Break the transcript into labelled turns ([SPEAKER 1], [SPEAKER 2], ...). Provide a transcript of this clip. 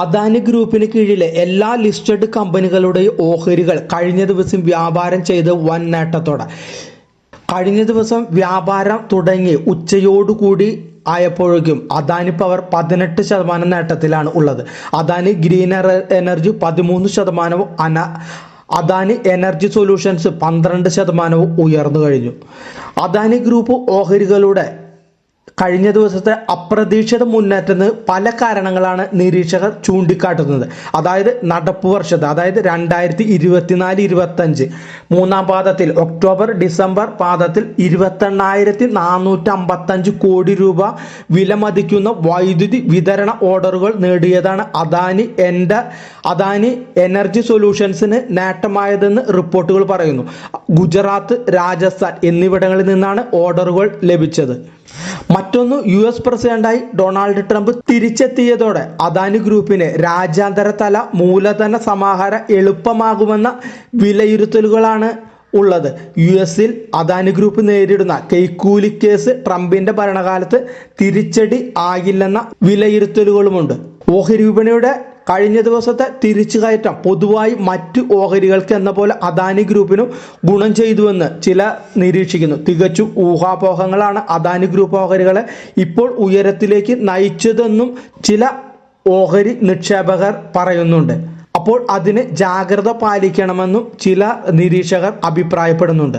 [SPEAKER 1] അദാനി ഗ്രൂപ്പിന് കീഴിലെ എല്ലാ ലിസ്റ്റഡ് കമ്പനികളുടെയും ഓഹരികൾ കഴിഞ്ഞ ദിവസം വ്യാപാരം ചെയ്ത് വൻ നേട്ടത്തോടെ. കഴിഞ്ഞ ദിവസം വ്യാപാരം തുടങ്ങി ഉച്ചയോടുകൂടി ആയപ്പോഴേക്കും അദാനി പവർ 18% നേട്ടത്തിലാണ് ഉള്ളത്. Adani green energy 13%, Adani energy solutions 12% ഉയർന്നു കഴിഞ്ഞു. അദാനി ഗ്രൂപ്പ് ഓഹരികളുടെ കഴിഞ്ഞ ദിവസത്തെ അപ്രതീക്ഷിത മുന്നേറ്റത്തിന് പല കാരണങ്ങളാണ് നിരീക്ഷകർ ചൂണ്ടിക്കാട്ടുന്നത്. അതായത് നടപ്പ് വർഷത്തെ, അതായത് 2024-25 മൂന്നാം പാദത്തിൽ ഒക്ടോബർ ഡിസംബർ പാദത്തിൽ 28,455 കോടി രൂപ വിലമതിക്കുന്ന വൈദ്യുതി വിതരണ ഓർഡറുകൾ നേടിയതാണ് അദാനി എനർജി സൊല്യൂഷൻസിന് നേട്ടമായതെന്ന് റിപ്പോർട്ടുകൾ പറയുന്നു. ഗുജറാത്ത്, രാജസ്ഥാൻ എന്നിവിടങ്ങളിൽ നിന്നാണ് ഓർഡറുകൾ ലഭിച്ചത്. മറ്റൊന്ന്, US പ്രസിഡന്റായി ഡൊണാൾഡ് ട്രംപ് തിരിച്ചെത്തിയതോടെ അദാനി ഗ്രൂപ്പിന് രാജ്യാന്തര തല മൂലധന സമാഹരണം എളുപ്പമാകുമെന്ന വിലയിരുത്തലുകളാണ് ഉള്ളത്. US-ൽ അദാനി ഗ്രൂപ്പ് നേരിടുന്ന കൈക്കൂലി കേസ് ട്രംപിന്റെ ഭരണകാലത്ത് തിരിച്ചടി ആകില്ലെന്ന വിലയിരുത്തലുകളുമുണ്ട്. ഓഹരി വിപണിയുടെ കഴിഞ്ഞ ദിവസത്തെ തിരിച്ചുകയറ്റം പൊതുവായി മറ്റ് ഓഹരികൾക്ക് എന്ന പോലെ അദാനി ഗ്രൂപ്പിനും ഗുണം ചെയ്തുവെന്ന് ചില നിരീക്ഷിക്കുന്നു. തികച്ചും ഊഹാപോഹങ്ങളാണ് അദാനി ഗ്രൂപ്പ് ഓഹരികളെ ഇപ്പോൾ ഉയരത്തിലേക്ക് നയിച്ചതെന്നും ചില ഓഹരി നിക്ഷേപകർ പറയുന്നുണ്ട്. അപ്പോൾ അതിന് ജാഗ്രത പാലിക്കണമെന്നും ചില നിരീക്ഷകർ അഭിപ്രായപ്പെടുന്നുണ്ട്.